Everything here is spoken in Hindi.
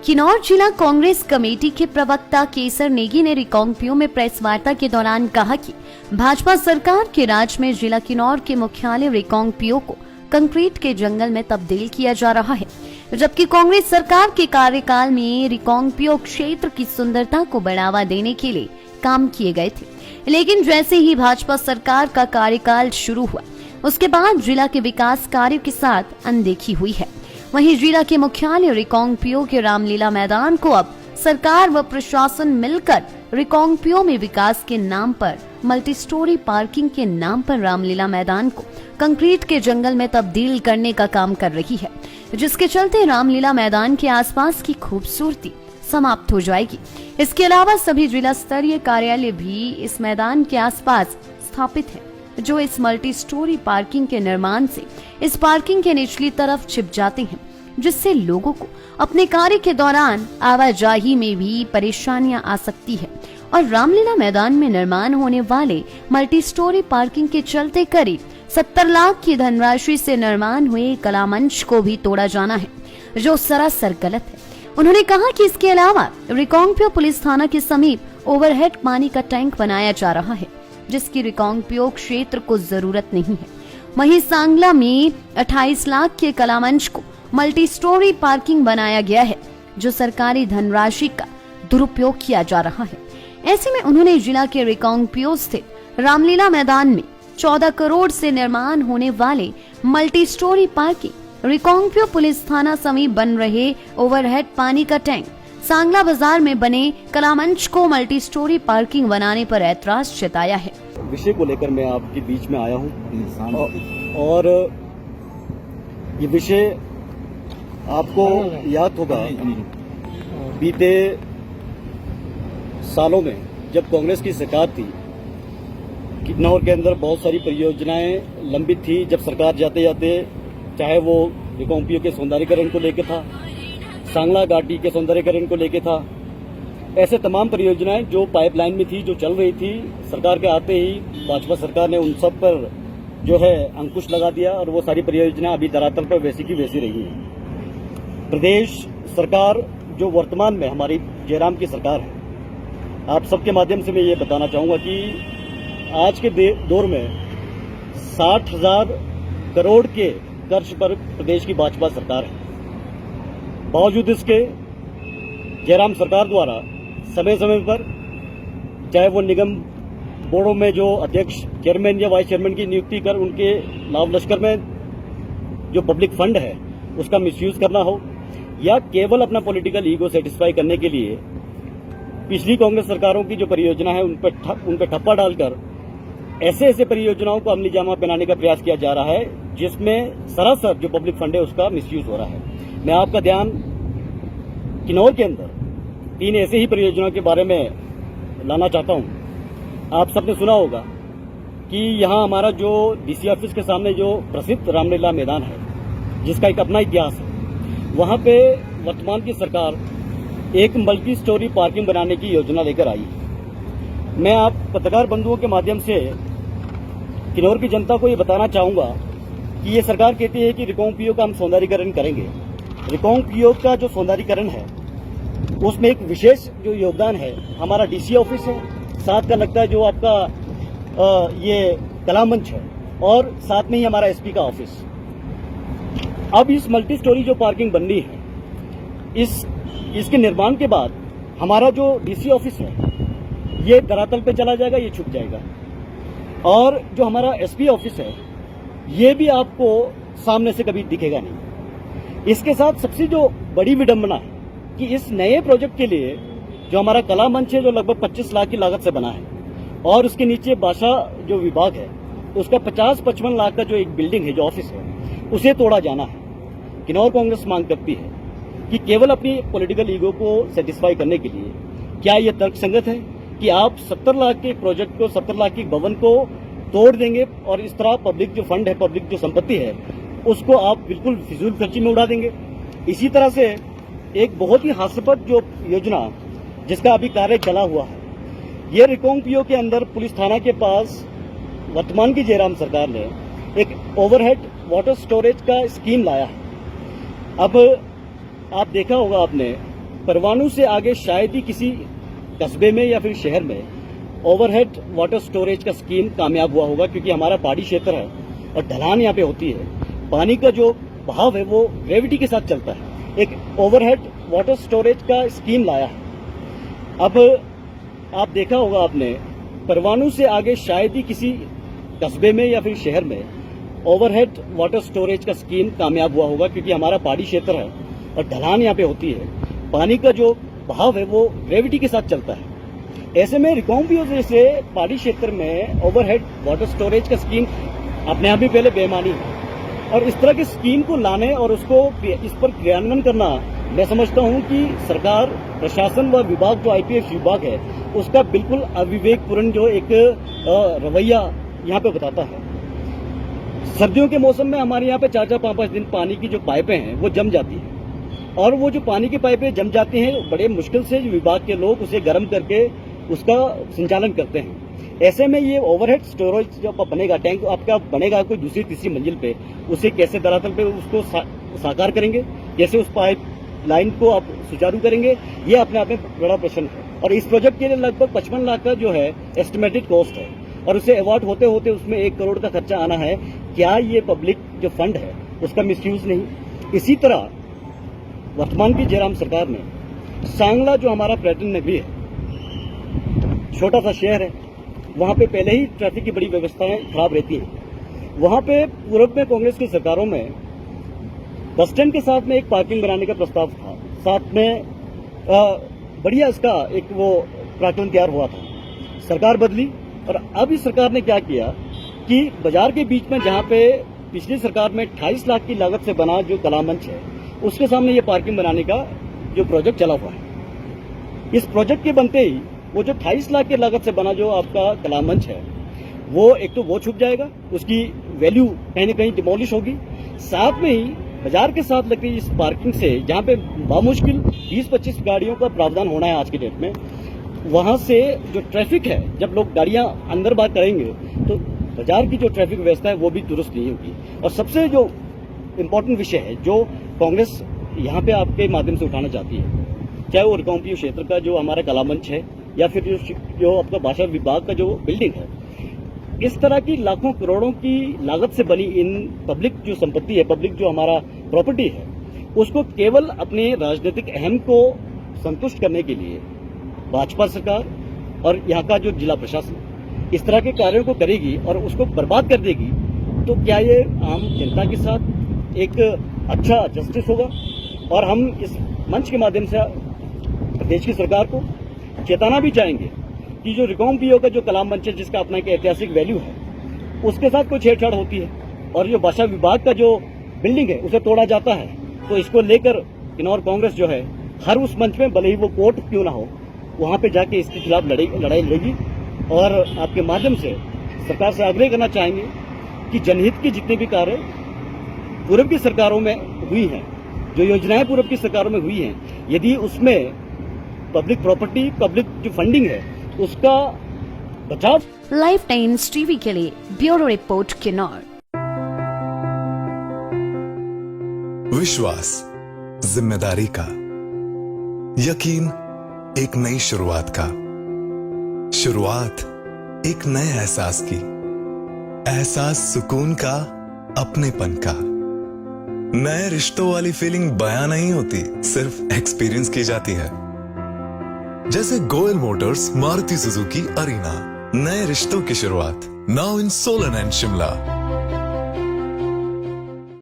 किन्नौर जिला कांग्रेस कमेटी के प्रवक्ता केसर नेगी ने रिकांगपिओ में प्रेस वार्ता के दौरान कहा कि भाजपा सरकार के राज में जिला किन्नौर के मुख्यालय रिकांगपिओ को कंक्रीट के जंगल में तब्दील किया जा रहा है, जबकि कांग्रेस सरकार के कार्यकाल में रिकांगपिओ क्षेत्र की सुंदरता को बढ़ावा देने के लिए काम किए गए थे। लेकिन जैसे ही भाजपा सरकार का कार्यकाल शुरू हुआ, उसके बाद जिला के विकास कार्यों के साथ अनदेखी हुई है। वहीं जिला के मुख्यालय रिकांगपिओ के रामलीला मैदान को अब सरकार व प्रशासन मिलकर रिकांगपिओ में विकास के नाम पर मल्टी स्टोरी पार्किंग के नाम पर रामलीला मैदान को कंक्रीट के जंगल में तब्दील करने का काम कर रही है, जिसके चलते रामलीला मैदान के आसपास की खूबसूरती समाप्त हो जाएगी। इसके अलावा सभी जिला स्तरीय कार्यालय भी इस मैदान के आसपास स्थापित है, जो इस मल्टी स्टोरी पार्किंग के निर्माण से इस पार्किंग के निचली तरफ छिप जाते हैं, जिससे लोगों को अपने कार्य के दौरान आवाजाही में भी परेशानियां आ सकती है। और रामलीला मैदान में निर्माण होने वाले मल्टी स्टोरी पार्किंग के चलते करीब 70 लाख की धनराशि से निर्माण हुए कला मंच को भी तोड़ा जाना है, जो सरासर गलत है। उन्होंने कहा कि इसके अलावा रिकांगपिओ पुलिस थाना के समीप ओवरहेड पानी का टैंक बनाया जा रहा है, जिसकी रिकांगपिओ क्षेत्र को जरूरत नहीं है। वहीं सांगला में 28 लाख के कला मंच को मल्टी स्टोरी पार्किंग बनाया गया है, जो सरकारी धनराशि का दुरुपयोग किया जा रहा है। ऐसे में उन्होंने जिला के रिकांगपिओ स्थित रामलीला मैदान में 14 करोड़ से निर्माण होने वाले multi storey parking, Reckong Peo police थाना समीप बन रहे ओवरहेड पानी का टैंक, सांगला बाजार में बने कला मंच को मल्टी स्टोरी पार्किंग बनाने पर ऐतराज जताया है। विषय को लेकर मैं आपके बीच में आया हूं और ये विषय आपको याद होगा, बीते सालों में जब कांग्रेस की सरकार थी, किन्नौर के अंदर बहुत सारी परियोजनाएं लंबित थी। जब सरकार जाते जाते, चाहे वो रिकांगपिओ के सौंदर्यीकरण को लेकर था, सांगला घाटी के सौंदर्यीकरण को लेकर था, ऐसे तमाम परियोजनाएं जो पाइपलाइन में थी, जो चल रही थी, सरकार के आते ही भाजपा सरकार ने उन सब पर जो है अंकुश लगा दिया और वो सारी परियोजनाएं अभी धरातल पर वैसी की वैसी रही हैं। प्रदेश सरकार जो वर्तमान में हमारी जयराम की सरकार है, आप सबके माध्यम से मैं ये बताना चाहूंगा कि आज के दौर में 60,000 करोड़ के कर्ज पर प्रदेश की भाजपा सरकार है। बावजूद इसके जयराम सरकार द्वारा समय समय पर, चाहे वो निगम बोर्डों में जो अध्यक्ष, चेयरमैन या वाइस चेयरमैन की नियुक्ति कर उनके लाभ लश्कर में जो पब्लिक फंड है उसका मिसयूज करना हो, या केवल अपना पॉलिटिकल ईगो सेटिस्फाई करने के लिए पिछली कांग्रेस सरकारों की जो परियोजना है उन पर ठप्पा डालकर ऐसे परियोजनाओं को अमली जामा पहनाने का प्रयास किया जा रहा है, जिसमें सरासर जो पब्लिक फंड है उसका मिसयूज हो रहा है। मैं आपका ध्यान किन्नौर के अंदर 3 ऐसे ही परियोजनाओं के बारे में लाना चाहता हूं। आप सबने सुना होगा कि यहां हमारा जो डीसी ऑफिस के सामने जो प्रसिद्ध रामलीला मैदान है, जिसका एक अपना इतिहास है, वहां पे वर्तमान की सरकार एक मल्टी स्टोरी पार्किंग बनाने की योजना लेकर आई। मैं आप पत्रकार बंधुओं के माध्यम से किन्नौर की जनता को ये बताना चाहूंगा कि ये सरकार कहती है कि रिकांगपिओ का हम सौंदर्यीकरण करेंगे। रिकांगपिओ का जो सौंदर्यीकरण है उसमें एक विशेष जो योगदान है हमारा डीसी ऑफिस है, साथ का लगता है जो आपका ये कला मंच है, और साथ में ही हमारा एसपी का ऑफिस। अब इस मल्टी स्टोरी जो पार्किंग बननी है, इसके निर्माण के बाद हमारा जो डीसी ऑफिस है ये धरातल पे चला जाएगा, ये छुप जाएगा, और जो हमारा एसपी ऑफिस है ये भी आपको सामने से कभी दिखेगा नहीं। इसके साथ सबसे जो बड़ी विडंबना है कि इस नए प्रोजेक्ट के लिए जो हमारा कला मंच है, जो लगभग 25 लाख की लागत से बना है, और उसके नीचे भाषा जो विभाग है उसका 50-55 लाख का जो एक बिल्डिंग है, जो ऑफिस है, उसे तोड़ा जाना है। किन्नौर कांग्रेस मांग करती है कि केवल अपनी पॉलिटिकल ईगो को सेटिस्फाई करने के लिए क्या यह तर्कसंगत है कि आप 70 लाख के प्रोजेक्ट को, 70 लाख की भवन को तोड़ देंगे और इस तरह पब्लिक जो फंड है, पब्लिक जो संपत्ति है, उसको आप बिल्कुल फिजूल खर्ची में उड़ा देंगे। इसी तरह से एक बहुत ही हास्यास्पद जो योजना जिसका अभी कार्य चला हुआ है, ये रिकांगपिओ के अंदर पुलिस थाना के पास वर्तमान की जयराम सरकार ने एक ओवरहेड वाटर स्टोरेज का स्कीम लाया है। अब आप देखा होगा आपने परवाणू से आगे शायद ही किसी कस्बे में या फिर शहर में ओवरहेड वाटर स्टोरेज का स्कीम कामयाब हुआ होगा, क्योंकि हमारा पहाड़ी क्षेत्र है और ढलान यहाँ पे होती है। पानी का जो बहाव है वो ग्रेविटी के साथ चलता है। एक ओवरहेड वाटर स्टोरेज का स्कीम लाया है। अब आप देखा होगा आपने, परवाणू से आगे शायद ही किसी कस्बे में या फिर शहर में ओवरहेड वाटर स्टोरेज का स्कीम कामयाब हुआ होगा, क्योंकि हमारा पहाड़ी क्षेत्र है और ढलान यहाँ पे होती है। पानी का जो बहाव है वो ग्रेविटी के साथ चलता है। ऐसे में रिकांगपिओ जैसे पहाड़ी क्षेत्र में ओवरहेड वाटर स्टोरेज का स्कीम अपने आप ही पहले बेईमानी है, और इस तरह की स्कीम को लाने और उसको इस पर क्रियान्वयन करना, मैं समझता हूं कि सरकार, प्रशासन व विभाग जो आईपीएफ विभाग है उसका बिल्कुल अविवेकपूर्ण जो एक रवैया यहाँ पे बताता है। सर्दियों के मौसम में हमारे यहाँ पे 4-5 दिन पानी की जो पाइपें हैं वो जम जाती हैं, और वो जो पानी की पाइपें जम जाती हैं बड़े मुश्किल से विभाग के लोग उसे गर्म करके उसका संचालन करते हैं। ऐसे में ये ओवरहेड स्टोरेज जब बनेगा, टैंक आपका बनेगा कोई दूसरी तीसरी मंजिल पे, उसे कैसे धरातल पे उसको साकार करेंगे, कैसे उस पाइप लाइन को आप सुचारू करेंगे, ये अपने आप में बड़ा प्रश्न है। और इस प्रोजेक्ट के लिए लगभग 55 लाख का जो है एस्टिमेटेड कॉस्ट है, और उसे अवार्ड होते होते उसमें 1 करोड़ का खर्चा आना है। क्या ये पब्लिक जो फंड है उसका मिसयूज नहीं? इसी तरह वर्तमान की जयराम सरकार ने सांगला जो हमारा पर्यटन नगरी है, छोटा सा शहर है, वहां पे पहले ही ट्रैफिक की बड़ी व्यवस्थाएं खराब रहती हैं। वहां पे पूर्व में कांग्रेस की सरकारों में बस स्टैंड के साथ में एक पार्किंग बनाने का प्रस्ताव था, साथ में बढ़िया इसका एक वो प्रावधान तैयार हुआ था। सरकार बदली, और अब इस सरकार ने क्या किया कि बाजार के बीच में, जहां पे पिछली सरकार में 28 लाख की लागत से बना जो कला मंच है, उसके सामने ये पार्किंग बनाने का जो प्रोजेक्ट चला हुआ है। इस प्रोजेक्ट के बनते ही वो जो 28 लाख की लागत से बना जो आपका कला मंच है, वो एक तो वो छुप जाएगा, उसकी वैल्यू कहीं न कहीं डिमोलिश होगी। साथ में ही बाजार के साथ लगती इस पार्किंग से, जहां पे बामुश्किल 20-25 गाड़ियों का प्रावधान होना है आज की डेट में, वहां से जो ट्रैफिक है, जब लोग गाड़ियां अंदर बाहर करेंगे तो बाजार की जो ट्रैफिक व्यवस्था है वो भी दुरुस्त नहीं होगी। और सबसे जो इम्पोर्टेंट विषय है जो कांग्रेस यहाँ पे आपके माध्यम से उठाना चाहती है, चाहे वो रिकांगपिओ क्षेत्र का जो हमारा कला मंच है या फिर जो आपका भाषा विभाग का जो बिल्डिंग है, इस तरह की लाखों करोड़ों की लागत से बनी इन पब्लिक जो संपत्ति है, पब्लिक जो हमारा प्रॉपर्टी है, उसको केवल अपने राजनीतिक अहम को संतुष्ट करने के लिए भाजपा सरकार और यहाँ का जो जिला प्रशासन इस तरह के कार्यों को करेगी और उसको बर्बाद कर देगी, तो क्या ये आम जनता के साथ एक अच्छा जस्टिस होगा? और हम इस मंच के माध्यम से प्रदेश की सरकार को चेताना भी चाहेंगे कि जो रिकांगपिओ का जो कला मंच है, जिसका अपना एक ऐतिहासिक वैल्यू है, उसके साथ कोई छेड़छाड़ होती है और जो भाषा विभाग का जो बिल्डिंग है उसे तोड़ा जाता है, तो इसको लेकर किन्नौर कांग्रेस जो है हर उस मंच में, भले ही वो कोर्ट क्यों ना हो, वहां पे जाके इसके खिलाफ लड़ाई लड़ेगी। और आपके माध्यम से सरकार से आग्रह करना चाहेंगे कि जनहित के जितने भी कार्य पूर्व की सरकारों में हुई हैं, जो योजनाएं पूर्व की सरकारों में हुई हैं, यदि उसमें पब्लिक प्रॉपर्टी, पब्लिक जो फंडिंग है उसका बचाव। लाइफ टाइम्स टीवी के लिए ब्यूरो रिपोर्ट किन्नौर। विश्वास, जिम्मेदारी का, यकीन एक नई शुरुआत का, शुरुआत एक नए एहसास की, एहसास सुकून का, अपनेपन का। नए रिश्तों वाली फीलिंग बयां नहीं होती, सिर्फ एक्सपीरियंस की जाती है। जैसे Goyal motors Maruti Suzuki Arena, नए रिश्तों की शुरुआत, now in Solan and Shimla.